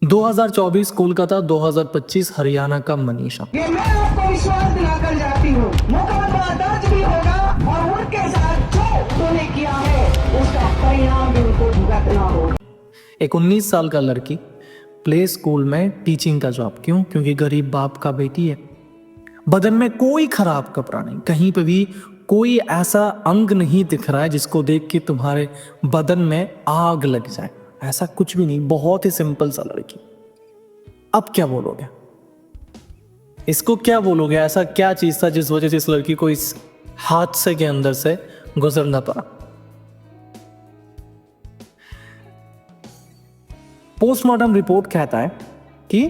2024 कोलकाता, 2025 हरियाणा का मनीषा। ये मैं आपको विश्वास दिलाकर जाती हूँ, मुकदमा दर्ज भी होगा और उनके साथ जो उन्होंने किया है उसका परिणाम भी उनको भुगतना होगा। एक 19 साल का लड़की प्ले स्कूल में टीचिंग का जॉब। क्यों? क्योंकि गरीब बाप का बेटी है। बदन में कोई खराब कपड़ा नहीं, कहीं पे भी कोई ऐसा अंग नहीं दिख रहा है जिसको देख के तुम्हारे बदन में आग लग जाए। ऐसा कुछ भी नहीं, बहुत ही सिंपल सा लड़की। अब क्या बोलोगे? इसको क्या बोलोगे? ऐसा क्या चीज था जिस वजह से इस लड़की को इस हादसे के अंदर से गुजरना पड़ा? पोस्टमार्टम रिपोर्ट कहता है कि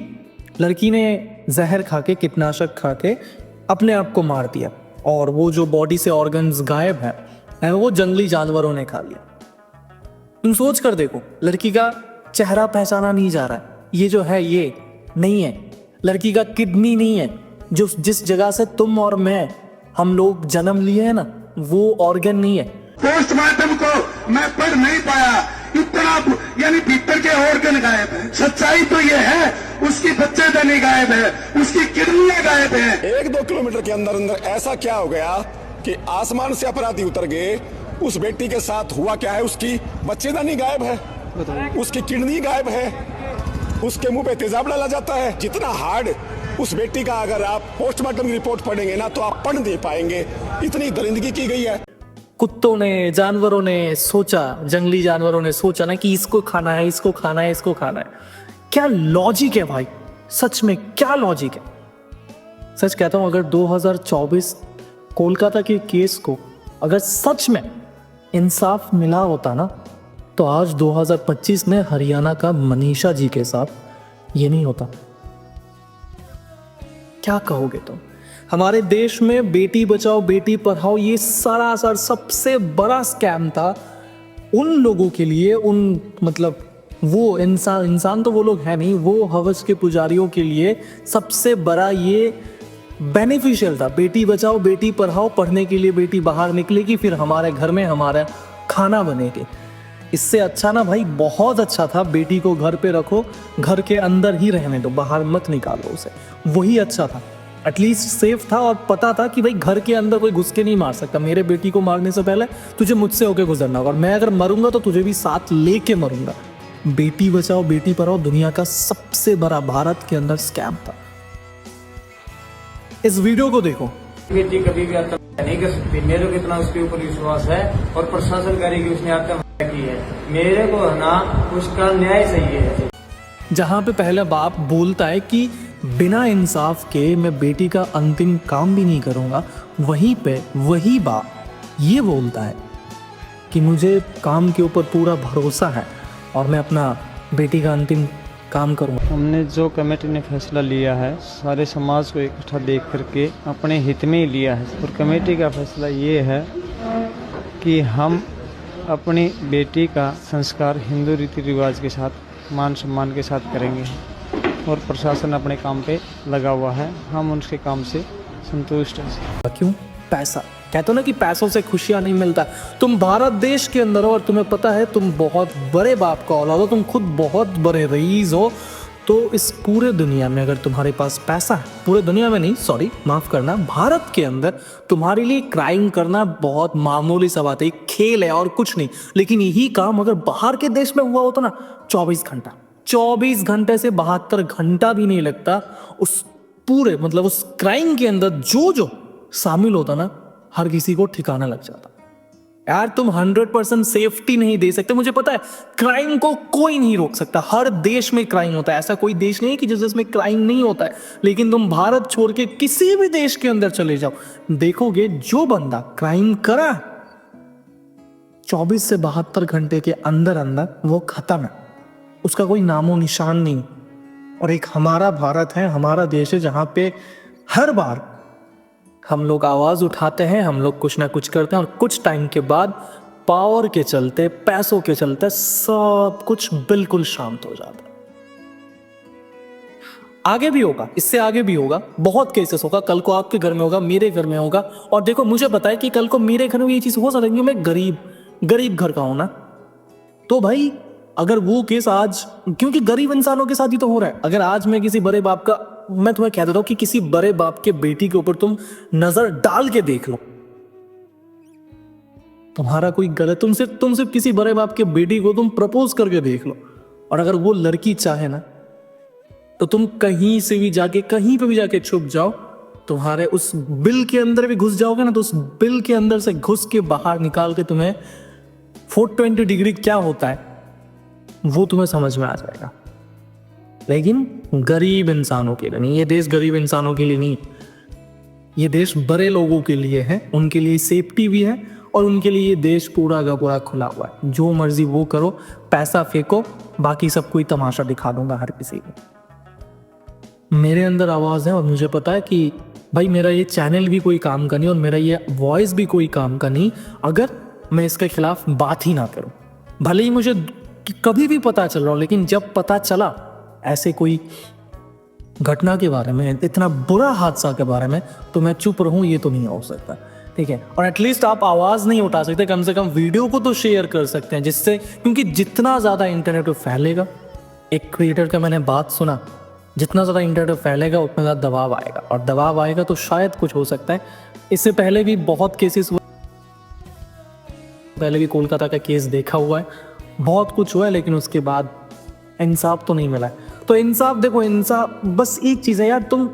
लड़की ने जहर खा के, कीटनाशक खा के अपने आप को मार दिया और वो जो बॉडी से ऑर्गन्स गायब है वो जंगली जानवरों ने खा लिया। तुम सोच कर देखो, लड़की का चेहरा पहचाना नहीं जा रहा है। ये जो है ये नहीं है, लड़की का किडनी नहीं है। जो जिस जगह से तुम और मैं हम लोग जन्म लिए हैं ना, वो ऑर्गन नहीं है। पोस्टमार्टम को मैं पढ़ नहीं पाया, इतना यानी भीतर के ऑर्गन गायब है। सच्चाई तो ये है, उसकी बच्चेदानी गायब है, उसकी किडनियां गायब है। 1-2 किलोमीटर के अंदर अंदर ऐसा क्या हो गया कि आसमान से अपराधी उतर गए। उस बेटी के साथ हुआ क्या है? उसकी बच्चेदानी गायब है, उसकी किडनी गायब है, उसके मुंह पे तेजाब डाला जाता है। जितना हार्ड उस बेटी का अगर आप पोस्टमार्टम की रिपोर्ट पढ़ेंगे ना तो आप पढ़ नहीं पाएंगे, इतनी दरिंदगी की गई है। कुत्तों ने, जानवरों ने सोचा, जंगली जानवरों ने सोचा ना कि इसको खाना है, इसको खाना है, इसको खाना है। क्या लॉजिक है भाई, सच में क्या लॉजिक है? सच कहता हूं, अगर 2024 कोलकाता के केस को अगर सच में इंसाफ मिला होता ना, तो आज 2025 में हरियाणा का मनीषा जी के साथ ये नहीं होता। क्या कहोगे तुम? हमारे देश में बेटी बचाओ बेटी पढ़ाओ ये सरासर सबसे बड़ा स्कैम था उन लोगों के लिए, उन मतलब वो इंसान तो वो लोग हैं नहीं, वो हवस के पुजारियों के लिए सबसे बड़ा ये बेनिफिशियल था। बेटी बचाओ बेटी पढ़ाओ, पढ़ने के लिए बेटी बाहर निकलेगी, फिर हमारे घर में हमारा खाना बनेगी। इससे अच्छा ना भाई, बहुत अच्छा था, बेटी को घर पे रखो, घर के अंदर ही रहने दो, बाहर मत निकालो उसे। वही अच्छा था, एटलीस्ट सेफ था और पता था कि भाई घर के अंदर कोई घुस के नहीं मार सकता। मेरे बेटी को मारने से पहले तुझे मुझसे होके गुजरना होगा और मैं अगर मरूंगा तो तुझे भी साथ लेके मरूंगा। बेटी बचाओ बेटी पढ़ाओ दुनिया का सबसे बड़ा भारत के अंदर स्कैम था। इस वीडियो को देखो। बेटी कभी भी आत्महत्या नहीं कर सकती। मेरे को इतना उसके ऊपर विश्वास है और प्रशासन करेगी उसने आत्महत्या की है। मेरे को ना उसका न्याय चाहिए है। जहां पे पहले बाप बोलता है कि बिना इंसाफ के मैं बेटी का अंतिम काम भी नहीं करूंगा, वहीं पे वही बाप ये बोलता है कि मुझे काम के ऊपर पूरा भरोसा है और मैं अपना बेटी का अंतिम काम करूंगा। हमने जो कमेटी ने फैसला लिया है, सारे समाज को इकट्ठा देख करके अपने हित में ही लिया है और कमेटी का फैसला ये है कि हम अपनी बेटी का संस्कार हिंदू रीति रिवाज के साथ, मान सम्मान के साथ करेंगे और प्रशासन अपने काम पे लगा हुआ है। हम उनके काम से संतुष्ट हैं। क्यों? पैसा। कहते हो ना कि पैसों से खुशियां नहीं मिलता। तुम भारत देश के अंदर हो और तुम्हें पता है तुम बहुत बड़े बाप का औलाद हो, तुम खुद बहुत बड़े रईस हो, तो इस पूरे दुनिया में अगर तुम्हारे पास पैसा है, पूरे दुनिया में नहीं, सॉरी माफ करना, भारत के अंदर तुम्हारे लिए क्राइम करना बहुत मामूली सा बात है, खेल है और कुछ नहीं। लेकिन यही काम अगर बाहर के देश में हुआ होता ना, 24 घंटे से 72 घंटा भी नहीं लगता, उस पूरे मतलब उस क्राइम के अंदर जो शामिल होता ना, हर किसी को ठिकाना लग जाता। यार तुम 100% सेफ्टी नहीं दे सकते, मुझे पता है, क्राइम को कोई नहीं रोक सकता। हर देश में क्राइम होता है, ऐसा कोई देश नहीं है कि जिसमें क्राइम नहीं होता है। लेकिन तुम भारत छोड़ के किसी भी देश के अंदर चले जाओ, देखोगे जो बंदा क्राइम करा 24 से 72 घंटे के अंदर अंदर वो खत्म है, उसका कोई नामो निशान नहीं। और एक हमारा भारत है, हमारा देश है, जहां पे हर बार हम लोग आवाज उठाते हैं, हम लोग कुछ ना कुछ करते हैं और कुछ टाइम के बाद पावर के चलते, पैसों के चलते सब कुछ बिल्कुल शांत हो जाता है। आगे भी होगा, इससे आगे भी होगा, बहुत केसेस होगा। कल को आपके घर में होगा, मेरे घर में होगा। और देखो मुझे पता है कि कल को मेरे घर में ये चीज हो सकती है, मैं गरीब घर का हूं ना, तो भाई अगर वो केस आज, क्योंकि गरीब इंसानों के साथ ही तो हो रहा है, अगर आज मैं किसी बड़े बाप का, मैं तुम्हें कह देता हूं कि किसी बड़े बाप के बेटी के ऊपर तुम नजर डाल के देख लो, तुम्हारा कोई गलत, तुम सिर्फ किसी बड़े बाप के बेटी को तुम प्रपोज करके देख लो, और अगर वो लड़की चाहे ना तो तुम कहीं से भी जाके, कहीं पे भी जाके छुप जाओ, तुम्हारे उस बिल के अंदर भी घुस जाओगे ना, तो उस बिल के अंदर से घुस के बाहर निकाल के तुम्हें 420 डिग्री क्या होता है वो तुम्हें समझ में आ जाएगा। लेकिन गरीब इंसानों के लिए नहीं, ये देश गरीब इंसानों के लिए नहीं, ये देश बड़े लोगों के लिए है, उनके लिए सेफ्टी भी है, और उनके लिए ये देश पूरा का पूरा खुला हुआ है। जो मर्जी वो करो, पैसा फेंको, बाकी सब कोई तमाशा दिखा दूंगा हर किसी को। मेरे अंदर आवाज़ है और मुझे पता है कि भाई मेरा ये चैनल भी कोई काम का नहीं और मेरा ये वॉइस भी कोई काम का नहीं अगर मैं इसके खिलाफ बात ही ना करूं। भले ही मुझे कभी भी पता चल रहा हो, लेकिन जब पता चला ऐसे कोई घटना के बारे में, इतना बुरा हादसा के बारे में, तो मैं चुप रहूं, ये तो नहीं हो सकता, ठीक है। और एटलीस्ट आप आवाज़ नहीं उठा सकते, कम से कम वीडियो को तो शेयर कर सकते हैं, जिससे, क्योंकि जितना ज़्यादा इंटरनेट पर फैलेगा, एक क्रिएटर का मैंने बात सुना, जितना ज़्यादा इंटरनेट पर फैलेगा उतना ज़्यादा दबाव आएगा, और दबाव आएगा तो शायद कुछ हो सकता है। इससे पहले भी बहुत केसेस हुए, पहले भी कोलकाता का केस देखा हुआ है, बहुत कुछ हुआ है, लेकिन उसके बाद इंसाफ तो नहीं मिला है। तो इंसाफ, देखो इंसाफ बस एक चीज़ है यार, तुम